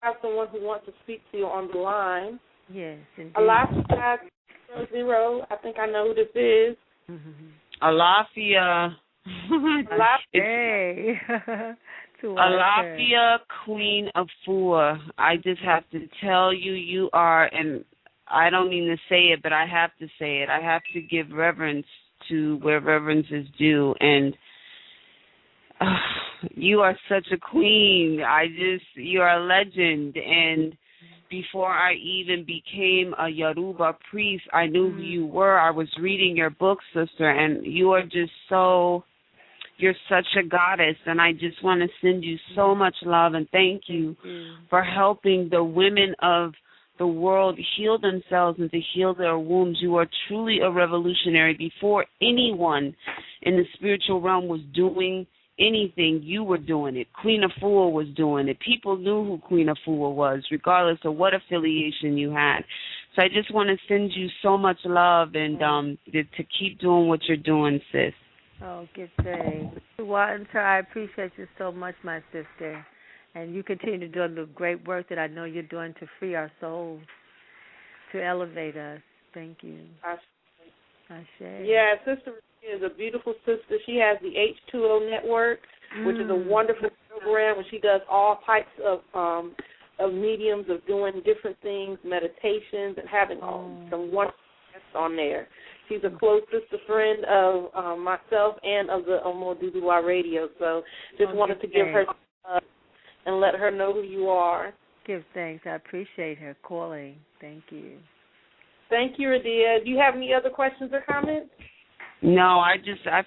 have someone who wants to speak to you on the line. Yes, indeed. Alafia 00, I think I know who this is. Alafia. Hey. Alafia, Queen of Afua. I just have to tell you, you are, and I don't mean to say it, but I have to say it. I have to give reverence to where reverence is due, and you are such a queen. You are a legend, and before I even became a Yoruba priest, I knew who you were. I was reading your book, sister, and you are just you're such a goddess, and I just want to send you so much love and thank you for helping the women of the world heal themselves and to heal their wombs. You are truly a revolutionary. Before anyone in the spiritual realm was doing anything, you were doing it. Queen Afua was doing it. People knew who Queen Afua was, regardless of what affiliation you had. So I just want to send you so much love and to keep doing what you're doing, sis. Oh, good day. I appreciate you so much, my sister. And you continue to do the great work that I know you're doing to free our souls, to elevate us. Thank you. Ashe. Yeah, Sister is a beautiful sister. She has the H2O Network, which is a wonderful program where she does all types of mediums of doing different things, meditations, and having some wonderful guests on there. She's a close sister friend of myself and of the OORadio, so just wanted to give her and let her know who you are. Give thanks. I appreciate her calling. Thank you. Thank you, Radia. Do you have any other questions or comments? No, I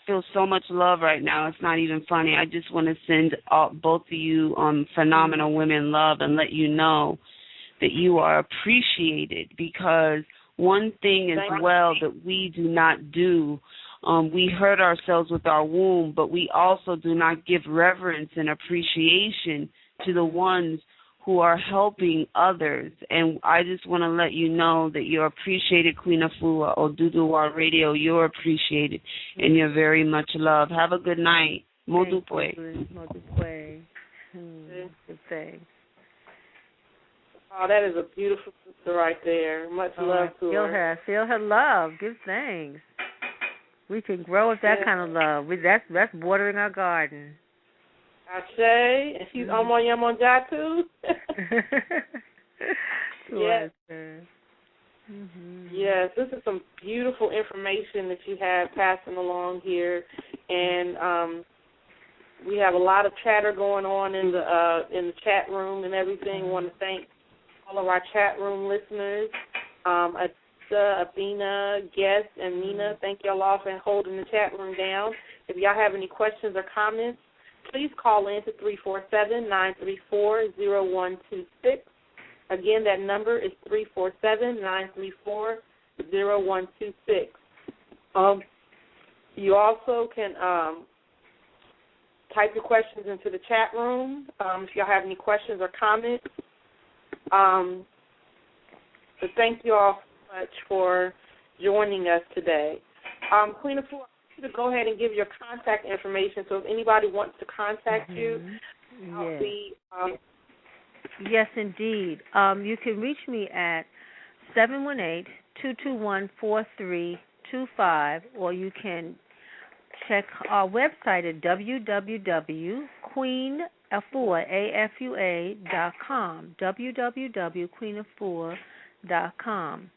feel so much love right now. It's not even funny. I just want to send both of you phenomenal women love and let you know that you are appreciated, because one thing as well that we do not do, we hurt ourselves with our womb, but we also do not give reverence and appreciation to the ones who are helping others. And I just want to let you know that you're appreciated, Queen Afua, OORadio. You're appreciated, and you're very much loved. Have a good night. Modupwe. Modupwe. Good thing. Oh, that is a beautiful sister right there. Much love to her. Feel her love. Give thanks. We can grow with that kind of love. That's watering our garden. Ashe, and she's Omoyamonja too. Yes. Yes, this is some beautiful information that you have passing along here, and we have a lot of chatter going on in the chat room and everything. Want to thank all of our chat room listeners, Athena, Guest, and Nina. Thank y'all all for holding the chat room down. If y'all have any questions or comments, please call in to 347-934-0126. Again, that number is 347-934-0126. You also can type your questions into the chat room if y'all have any questions or comments. So thank you all so much for joining us today. Queen Afua, to go ahead and give your contact information, so if anybody wants to contact you, I'll be... Yes, indeed. You can reach me at 718-221-4325, or you can check our website at www.queenafua.com, www.queenafua.com.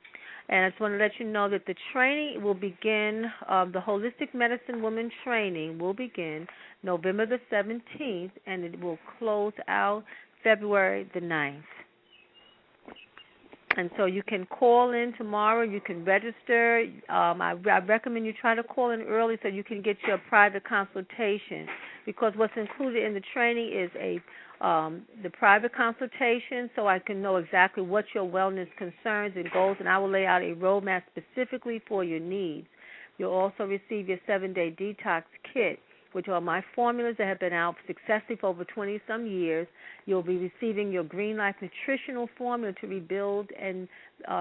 And I just want to let you know that the training will begin, the Holistic Medicine Women Training will begin November the 17th, and it will close out February the 9th. And so you can call in tomorrow. You can register. I recommend you try to call in early so you can get your private consultation, because what's included in the training is the private consultation, so I can know exactly what your wellness concerns and goals, and I will lay out a roadmap specifically for your needs. You'll also receive your 7-day detox kit, which are my formulas that have been out successfully for over 20-some years. You'll be receiving your Green Life Nutritional Formula to rebuild and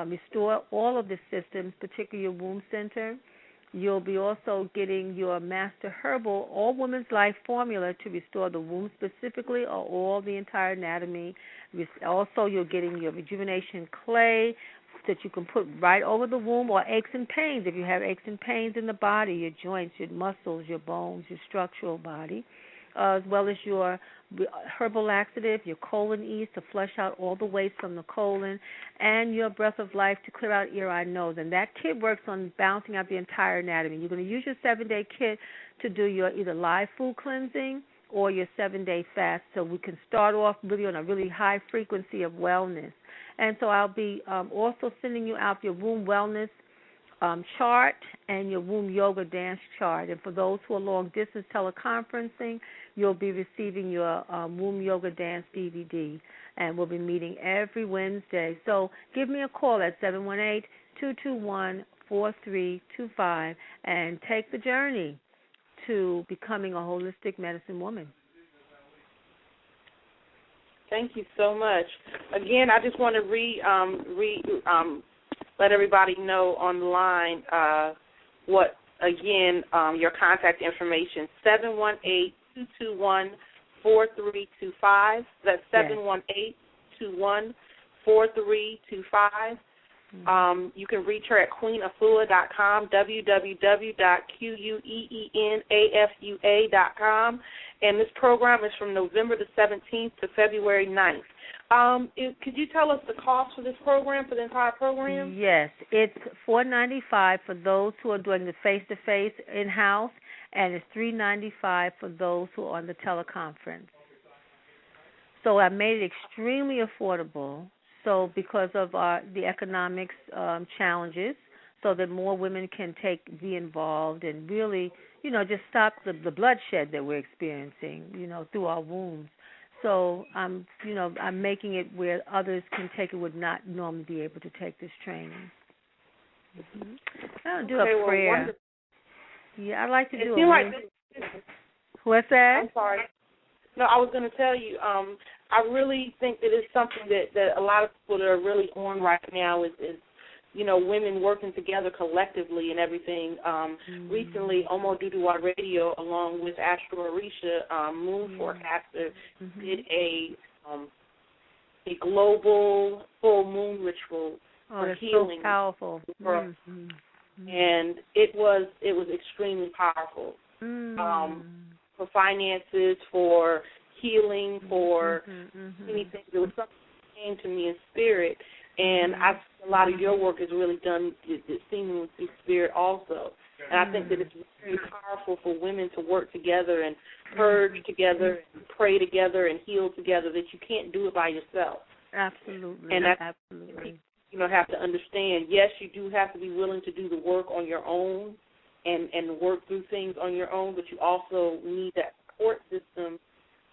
restore all of the systems, particularly your womb center. You'll be also getting your Master Herbal All Women's Life Formula to restore the womb specifically or all the entire anatomy. Also, you're getting your Rejuvenation Clay that you can put right over the womb, or aches and pains. If you have aches and pains in the body, your joints, your muscles, your bones, your structural body, as well as your herbal laxative, your colon ease to flush out all the waste from the colon, and your breath of life to clear out ear, eye, nose. And that kit works on balancing out the entire anatomy. You're going to use your 7-day kit to do your either live food cleansing or your 7-day fast, so we can start off really on a really high frequency of wellness. And so I'll be also sending you out your womb wellness chart and your womb yoga dance chart. And for those who are long-distance teleconferencing, you'll be receiving your womb yoga dance DVD. And we'll be meeting every Wednesday. So give me a call at 718-221-4325 and take the journey to becoming a holistic medicine woman. Thank you so much. Again, I just want to let everybody know on the line what, again, your contact information, 718-221-4325. That's 718-221-4325. You can reach her at queenafua.com, www.queenafua.com. And this program is from November the 17th to February 9th. Could you tell us the cost for this program, for the entire program? Yes, it's $495 for those who are doing the face-to-face in-house, and it's $395 for those who are on the teleconference. So I made it extremely affordable. So because of the economics challenges, so that more women can be involved and really, just stop the bloodshed that we're experiencing, through our wombs. So I'm making it where others can take it, would not normally be able to take this training. I'll do a prayer. Wonderful. Yeah, I like to do it. What's that? I'm sorry. No, I was going to tell you, I really think that it's something that a lot of people that are really on right now is women working together collectively and everything. Recently, OORadio, along with Afua-Holisitic, Moon Forecaster, did a global full moon ritual for healing. So powerful. And it was extremely powerful. For finances, for healing, for anything. There was something that came to me in spirit, and a lot of your work is really done, it seemingly through spirit also. And I think that it's very powerful for women to work together and purge together, and pray together, and heal together, that you can't do it by yourself. Absolutely. And that's, have to understand, yes, you do have to be willing to do the work on your own and work through things on your own, but you also need that support system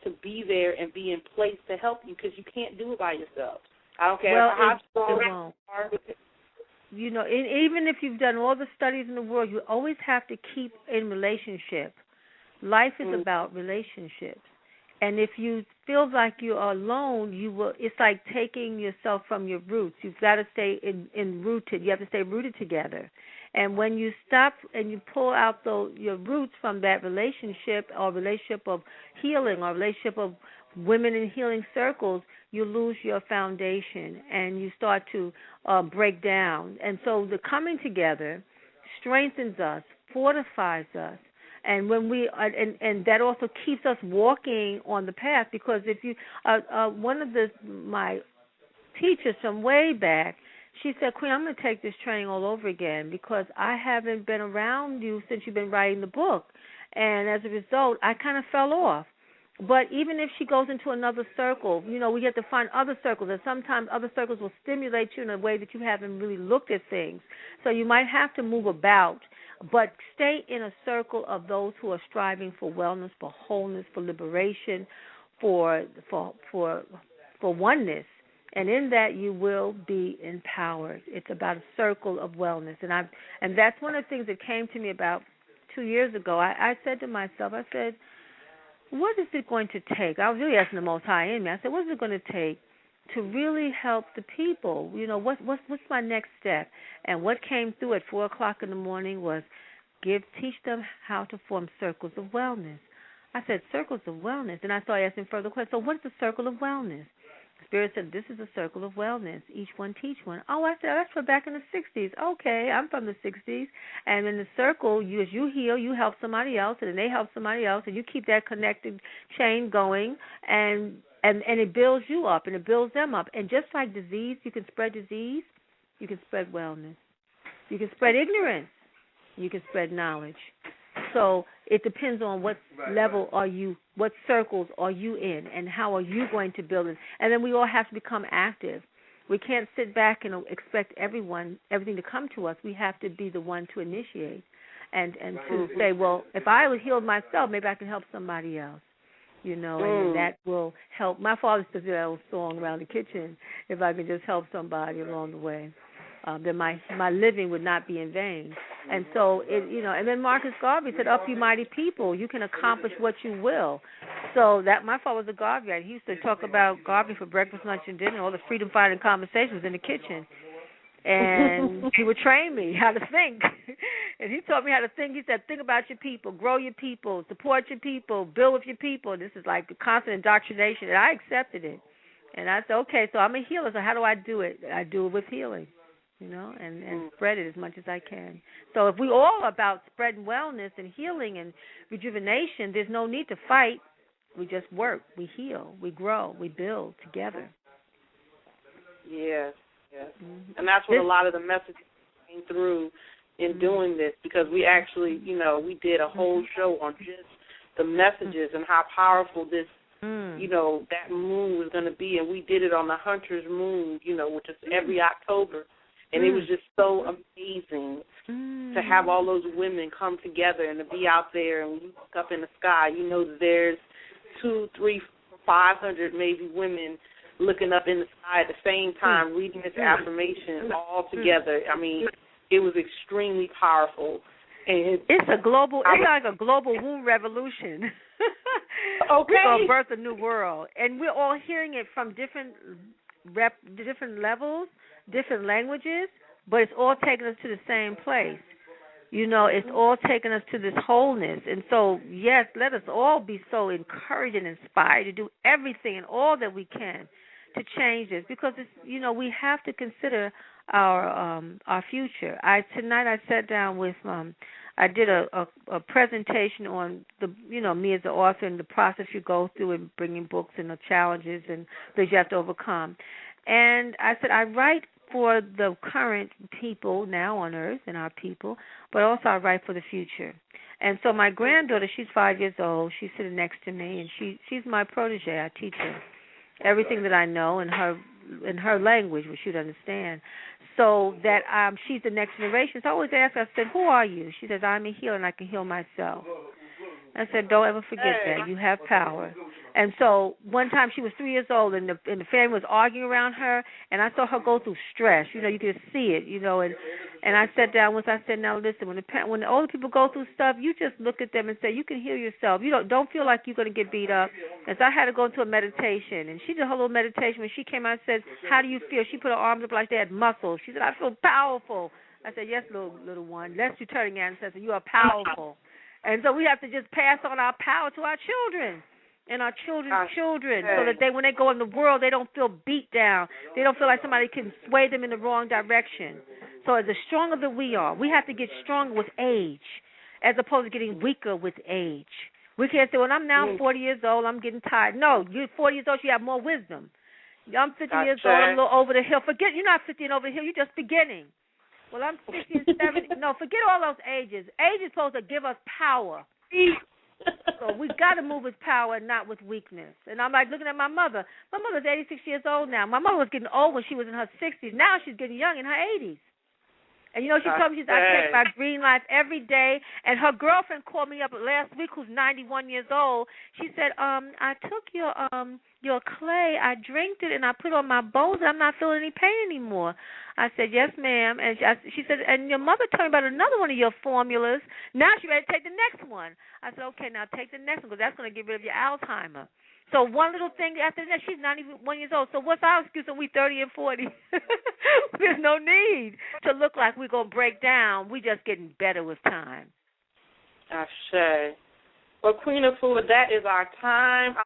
to be there and be in place to help you, because you can't do it by yourself. I don't care how strong you are. Even if you've done all the studies in the world, you always have to keep in relationship. Life is about relationships. And if you feel like you are alone, it's like taking yourself from your roots. You've got to stay rooted. You have to stay rooted together. And when you stop and you pull out your roots from that relationship, or relationship of healing, or relationship of women in healing circles, you lose your foundation and you start to break down. And so the coming together strengthens us, fortifies us. And when and that also keeps us walking on the path, because if you, one of my teachers from way back, she said, Queen, I'm going to take this training all over again, because I haven't been around you since you've been writing the book. And as a result, I kind of fell off. But even if she goes into another circle, we have to find other circles, and sometimes other circles will stimulate you in a way that you haven't really looked at things. So you might have to move about, but stay in a circle of those who are striving for wellness, for wholeness, for liberation, for oneness. And in that, you will be empowered. It's about a circle of wellness. And that's one of the things that came to me about 2 years ago. I said to myself, what is it going to take? I was really asking the Most High in me. I said, what is it going to take to really help the people? What's my next step? And what came through at 4 o'clock in the morning was teach them how to form circles of wellness. I said, circles of wellness. And I started asking further questions. So what's a circle of wellness? Spirit said, this is a circle of wellness. Each one teach one. Oh, I said, that's for back in the 60s. Okay, I'm from the 60s. And in the circle, as you heal, you help somebody else, and then they help somebody else, and you keep that connected chain going, and it builds you up, and it builds them up. And just like disease, you can spread disease, you can spread wellness. You can spread ignorance. You can spread knowledge. So it depends on what level are you, what circles are you in, and how are you going to build it. And then we all have to become active. We can't sit back and expect everything to come to us. We have to be the one to initiate and to say, well, if I was healed myself, maybe I can help somebody else. And that will help. My father used to do that old song around the kitchen, if I can just help somebody along the way. Then my living would not be in vain. And so, and then Marcus Garvey said, up you mighty people, you can accomplish what you will. So that my father was a Garveyite. He used to talk about Garvey for breakfast, lunch, and dinner. All the freedom-fighting conversations in the kitchen. And he would train me how to think. And he taught me how to think. He said, think about your people, grow your people, support your people, build with your people. This is like a constant indoctrination. And I accepted it. And I said, okay, so I'm a healer, so how do I do it? I do it with healing. And spread it as much as I can. So if we all are about spreading wellness and healing and rejuvenation, there's no need to fight. We just work, we heal, we grow, we build together. Yes. And that's what a lot of the messages came through in doing this, because we actually, we did a whole show on just the messages and how powerful this, that moon was going to be. And we did it on the Hunter's Moon, which is every October. And it was just so amazing to have all those women come together and to be out there and look up in the sky. That there's 200, 300, 500 maybe women looking up in the sky at the same time, reading this affirmation all together. I mean, it was extremely powerful. And it's like a global womb revolution. Okay. We're going to birth a new world. And we're all hearing it from different levels, different languages, but it's all taking us to the same place. It's all taking us to this wholeness. And so, yes, let us all be so encouraged and inspired to do everything and all that we can to change this, because it's, we have to consider our future. Tonight I sat down with I did a presentation on me as the author and the process you go through in bringing books and the challenges and things you have to overcome. And I said I write for the current people now on earth and our people, but also I write for the future. And so my granddaughter, she's 5 years old. She's sitting next to me, and she's my protege. I teach her everything that I know in her language, which she'd understand, so that she's the next generation. So I always ask her, I said, who are you? She says, I'm a healer and I can heal myself. I said, don't ever forget that. You have power. And so one time she was 3 years old, and the family was arguing around her, and I saw her go through stress. You could see it, and I sat down with her. I said, now listen, when the older people go through stuff, you just look at them and say, you can heal yourself. You don't feel like you're going to get beat up. And so I had to go into a meditation, and she did her little meditation. When she came out, I said, how do you feel? She put her arms up like they had muscles. She said, I feel powerful. I said, yes, little one. Let's you turning at and says, you are powerful. And so we have to just pass on our power to our children and our children's children, so that when they go in the world, they don't feel beat down. They don't feel like somebody can sway them in the wrong direction. So the stronger that we are, we have to get stronger with age, as opposed to getting weaker with age. We can't say, well, I'm now 40 years old, I'm getting tired. No, you're 40 years old, you have more wisdom. I'm 50 years old, I'm a little over the hill. Forget, you're not 50 and over the hill, you're just beginning. Well, I'm 60 and 70. No, forget all those ages. Age is supposed to give us power. So we got to move with power and not with weakness. And I'm like looking at my mother. My mother's 86 years old now. My mother was getting old when she was in her 60s. Now she's getting young in her 80s. And, she told me, I take my green lights every day. And her girlfriend called me up last week, who's 91 years old. She said, I took your clay, I drank it, and I put it on my bones, and I'm not feeling any pain anymore. I said, yes, ma'am. And she said, and your mother told me about another one of your formulas. Now she's ready to take the next one. I said, okay, now take the next one, because that's going to get rid of your Alzheimer. So one little thing after that, she's 91 years old. So what's our excuse when we're 30 and 40? There's no need to look like we're going to break down. We're just getting better with time. Ashe. Well, Queen Afua, that is our time.